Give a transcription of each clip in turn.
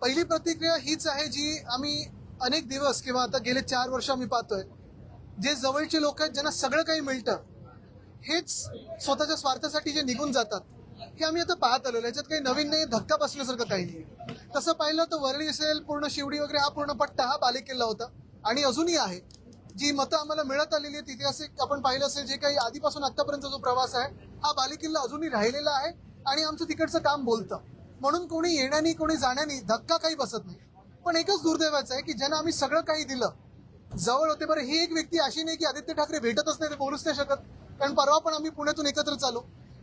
पहिली प्रतिक्रिया हीच आहे जी आम्ही अनेक दिवस किंवा आता गेले 4 वर्ष आम्ही पाहतोय. जे जवळचे लोक आहेत ज्यांना सगळं काही मिळतं, हेच स्वतःच्या स्वार्थासाठी जे निघून जातात, हे आम्ही आता पाहत आलेलो. याच्यात काही नवीन नाही, धक्का बसल्यासारखं काही नाही. तसं पाहिलं तर वरळी असेल, पूर्ण शिवडी वगैरे हा पूर्ण पट्टा हा बालेकिल्ला होता आणि अजूनही आहे. जी मतं आम्हाला मिळत आलेली आहेत ऐतिहासिक आपण पाहिलं असेल, जे काही आधीपासून आतापर्यंत जो प्रवास आहे हा बालेकिल्ला अजूनही राहिलेला आहे आणि आमचं तिकडचं काम बोलतं. म्हणून कोणी येण्यानी कोणी जाण्यानी धक्का काही बसत नाही. पण एकच दुर्दैवाचं आहे की ज्यांना आम्ही सगळं काही दिलं, जवळ होते. बरं, ही एक व्यक्ती अशी नाही की आदित्य ठाकरे भेटतच नाही, ते बोलूच नाही शकत, कारण परवा पण आम्ही पुण्यातून एकत्र चालू.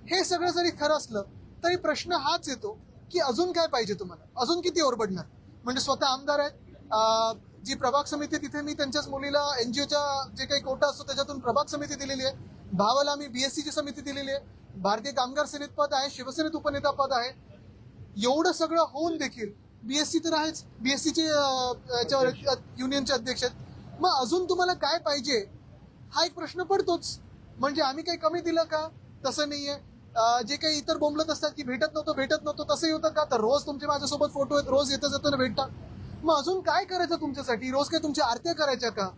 हे सगळं जरी खरं असलं तरी प्रश्न हाच येतो की अजून काय पाहिजे तुम्हाला, अजून किती ओरबडणार. म्हणजे स्वतः आमदार आहेत, जी प्रभाग समिती तिथे मी त्यांच्याच मुलीला एनजीओच्या जे काही कोटा असतो त्याच्यातून प्रभाग समिती दिलेली आहे. भावाला मी बीएससीची समिती दिलेली आहे. भारतीय कामगार सेनेत पद आहे, शिवसेनेत उपनेता पद आहे. एवढं सगळं होऊन देखील बीएससी तर आहेच, बीएससीचे युनियनचे अध्यक्ष आहेत. मग अजून तुम्हाला काय पाहिजे हा एक प्रश्न पडतोच. म्हणजे आम्ही काही कमी दिलं का? तसं नाहीये. जे काही इतर बोंबलत असतात की भेटत नव्हतं तसंही होतं का? तर रोज तुमचे माझ्यासोबत फोटो आहेत, रोज येता जाताना भेटतात. मग अजून काय करायचं तुमच्यासाठी? रोज काय तुमच्या आरत्या करायच्या का?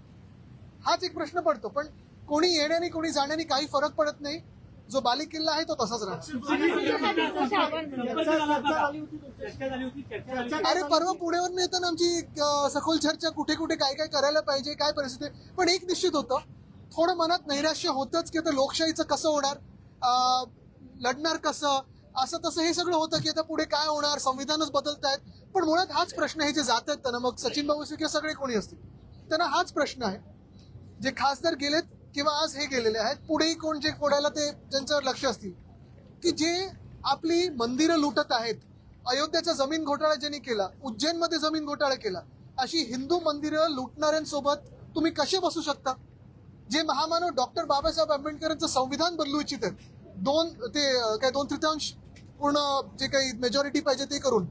हाच एक प्रश्न पडतो. पण कोणी येण्याने कोणी जाण्याने काही फरक पडत नाही. जो बालेकिल्ला आहे तो तसाच राहतो. अरे परवा पुण्यावर येताना आमची सखोल चर्चा, कुठे कुठे काय काय करायला पाहिजे, काय परिस्थिती. पण एक निश्चित होतं, थोडं मनात नैराश्य होतंच की आता लोकशाहीचं कसं होणार, लढणार कसं, असं तसं हे सगळं होतं की आता पुढे काय होणार, संविधानच बदलतायत. पण मुळात हाच प्रश्न आहे. जे जात आहेत त्यांना, मग सचिन भाऊ किंवा सगळे कोणी असतील, त्यांना हाच प्रश्न आहे. जे खासदार गेलेत किंवा आज हे गेलेले आहेत, पुढेही कोण जे फोडायला ते ज्यांच्यावर लक्ष असतील, की जे आपली मंदिरं लुटत आहेत. अयोध्याचा जमीन घोटाळा ज्यांनी केला, उज्जैनमध्ये जमीन घोटाळा केला, अशी हिंदू मंदिरं लुटणाऱ्यांसोबत तुम्ही कसे बसू शकता? जे महामानव डॉक्टर बाबासाहेब आंबेडकरांचं संविधान बदलू इच्छित आहेत, दोन तृतीयांश पूर्ण जे काही मेजॉरिटी पाहिजे ते करून,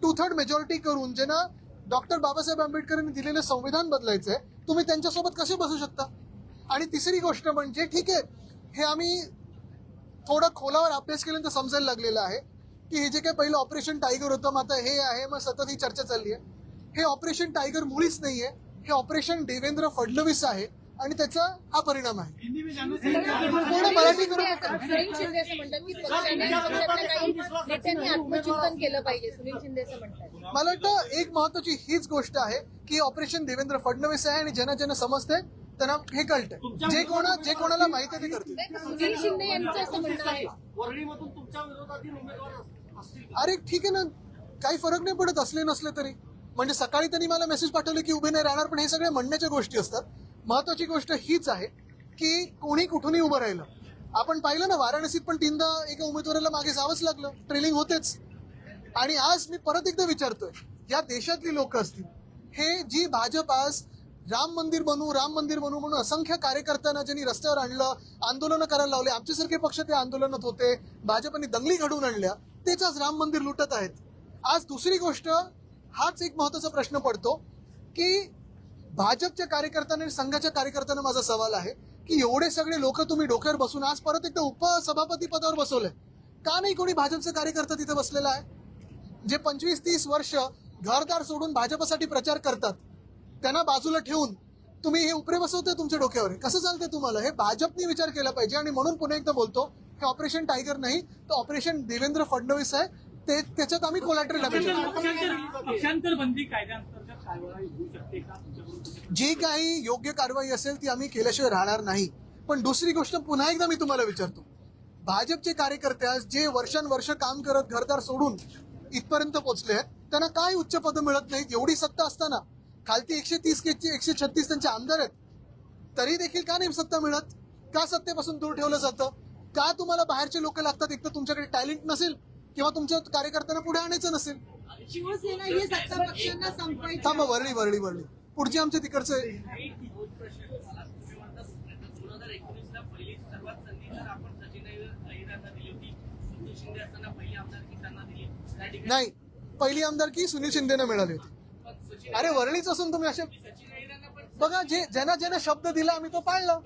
2/3 मेजॉरिटी करून, ज्यांना डॉक्टर बाबासाहेब आंबेडकरांनी दिलेलं संविधान बदलायचंय, तुम्ही त्यांच्यासोबत कसे बसू शकता? आणि तिसरी गोष्ट म्हणजे, ठीक आहे, हे आम्ही थोडं खोलावर अभ्यास केल्यानंतर समजायला लागलेलं आहे की हे जे काही पहिलं ऑपरेशन टायगर होतं, मग आता हे आहे, मग सतत ही चर्चा चालली आहे. हे ऑपरेशन टायगर मुळीच नाहीये, हे ऑपरेशन देवेंद्र फडणवीस आहे आणि त्याचा हा परिणाम आहे. पूर्ण मराठी करून सुनील शिंदे असं म्हणतात की पक्षाच्या काही नेत्यांनी आत्मचिंतन केलं पाहिजे, सुनील शिंदे असं म्हणतात. मला वाटतं एक महत्वाची हीच गोष्ट आहे की ऑपरेशन देवेंद्र फडणवीस आहे आणि ज्यांना ज्यांना समजतंय त्यांना हे कळतंय. जे कोणाला माहिती आहे ते करतील. सुनील शिंदे यांचं असं म्हणणं आहे, अरे ठीक आहे ना, काही फरक नाही पडत असले नसले तरी. म्हणजे सकाळी त्यांनी मला मेसेज पाठवले की उभे नाही राहणार, पण हे सगळे म्हणण्याच्या गोष्टी असतात. महत्वाची गोष्ट हीच आहे की कोणी कुठूनही उभं राहिलं. आपण पाहिलं ना, वाराणसीत पण 3दा एका उमेदवाराला मागे जावंच लागलं, ट्रेलिंग होतेच. आणि आज मी परत एकदा विचारतोय, या देशातली लोक असतील, हे जी भाजप आज राम मंदिर बनवू म्हणून असंख्य कार्यकर्त्यांना ज्यांनी रस्त्यावर आणलं, आंदोलनं करायला लावले, आमच्यासारखे पक्ष ते आंदोलनात होते, भाजपने दंगली घडवून आणल्या, तेच आज राम मंदिर लुटत आहेत. आज दुसरी गोष्ट, हाच एक महत्वाचा प्रश्न पडतो की भाजपच्या कार्यकर्त्यांना आणि संघाच्या कार्यकर्त्यांना माझा सवाल आहे की एवढे सगळे लोक तुम्ही डोक्यावर बसून आज परत एकदा उपसभापती पदावर बसवलंय, का नाही कोणी भाजपचा कार्यकर्ता तिथे बसलेला आहे? जे 25-30 वर्ष घरदार सोडून भाजपसाठी प्रचार करतात, त्यांना बाजूला ठेवून तुम्ही हे उपरे बसवताय तुमच्या डोक्यावर. कसं चालतंय तुम्हाला? हे भाजपने विचार केला पाहिजे. आणि म्हणून पुन्हा एकदा बोलतो, हे ऑपरेशन टायगर नाही, तर ऑपरेशन देवेंद्र फडणवीस आहे. त्याच्यात आम्ही कोलॅटरल डॅमेज, जी काही योग्य कारवाई असेल ती आम्ही केल्याशिवाय राहणार नाही. पण दुसरी गोष्ट पुन्हा एकदा मी तुम्हाला विचारतो, भाजपचे कार्यकर्ते जे वर्षानुवर्ष काम करत घरदार सोडून इथपर्यंत पोहोचले आहेत, त्यांना काय उच्च पद मिळत नाहीत? एवढी सत्ता असताना, खालती 130 136 त्यांचे आमदार आहेत, तरी देखील का नाही सत्ता मिळत? का सत्तेपासून दूर ठेवलं जातं? का तुम्हाला बाहेरचे लोक लागतात? एक तर तुमच्याकडे टॅलेंट नसेल किंवा तुमच्या कार्यकर्त्यांना पुढे आणायचं नसेल. शिवसेना ही सत्ता पक्षांना संपवायची. थांबा, वरळी पुढची आमच्या तिकडचं नाही, पहिली आमदारकी सुनील शिंदेना मिळाली होती. अरे वरळीच असून तुम्ही असे बघा, ज्यांना शब्द दिला आम्ही तो पाळला.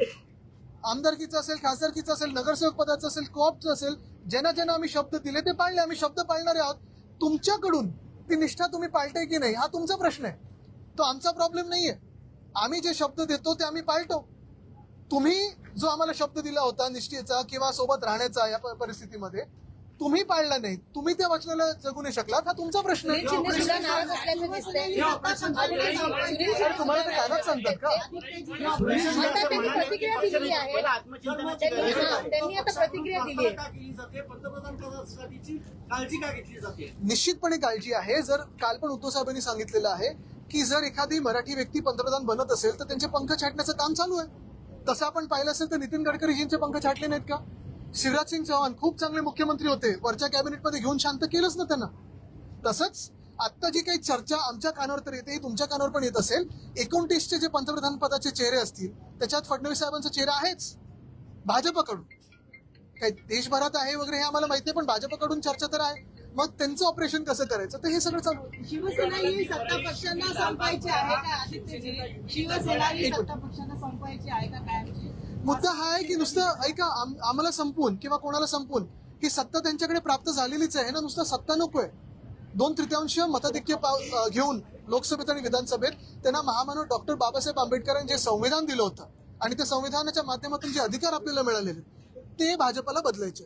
आमदारकीचा असेल, खासदारकीचा असेल, नगरसेवक पदाचा असेल, कोऑपचा असेल, ज्यांना आम्ही शब्द दिले ते पाळले. आम्ही शब्द पाळणारे आहोत. तुमच्याकडून ती निष्ठा तुम्ही पाळताय की नाही हा तुमचा प्रश्न आहे, तो आमचा प्रॉब्लेम नाहीये. आम्ही जे शब्द देतो ते आम्ही पाळतो. तुम्ही जो आम्हाला शब्द दिला होता निष्ठेचा किंवा सोबत राहण्याचा या परिस्थितीमध्ये तुम्ही पाळला नाही, तुम्ही त्या वचनाला जगू नाही शकलात, हा तुमचा प्रश्न आहे. सुनील शिंदे सुद्धा नाराज असल्याचं दिसतंय. अरे तुम्हाला ते कायलाच सांगतात का? आता त्यांनी प्रतिक्रिया दिली आहे. त्यांनी आता प्रतिक्रिया दिली आहे. पंतप्रधान पदासाठीची काळजी का घेतली जाते? निश्चितपणे काळजी आहे. जर काल पण उद्धव साहेबांनी सांगितलेलं आहे की जर एखादी मराठी व्यक्ती पंतप्रधान बनत असेल तर त्यांचे पंख छाटण्याचं काम चालू आहे. तसं आपण पाहिलं असेल तर नितीन गडकरीजींचे पंख छाटले नाहीत का? शिवराज सिंग चौहान खूप चांगले मुख्यमंत्री होते, वरच्या कॅबिनेटमध्ये घेऊन शांत केलंच ना त्यांना. तसंच आता जी काही चर्चा आमच्या कानावर तर येते तुमच्या कानावर पण येत असेल. 29चे जे पंतप्रधान पदाचे चेहरे असतील त्याच्यात फडणवीस साहेबांचा चेहरा आहेच भाजपकडून. काही देशभरात आहे वगैरे हे आम्हाला माहिती आहे, पण भाजपकडून चर्चा तर आहे. मग त्यांचं ऑपरेशन कसं करायचं तर हे सगळं चालू आहे. शिवसेना ही सत्ता पक्षांना संपवायची आहे का आदित्यजी? शिवसेना ही सत्ता पक्षांना संपवायची आहे का कायमची? मुद्दा हा आहे की नुसतं ऐका आम्हाला संपवून किंवा कोणाला संपवून ही सत्ता त्यांच्याकडे प्राप्त झालेलीच आहे ना. नुसतं सत्ता नकोय. 2/3 मताधिक्य घेऊन लोकसभेत आणि विधानसभेत त्यांना महामानव डॉक्टर बाबासाहेब आंबेडकरांनी जे संविधान दिलं होतं आणि त्या संविधानाच्या माध्यमातून जे अधिकार आपल्याला मिळालेले ते भाजपला बदलायचे.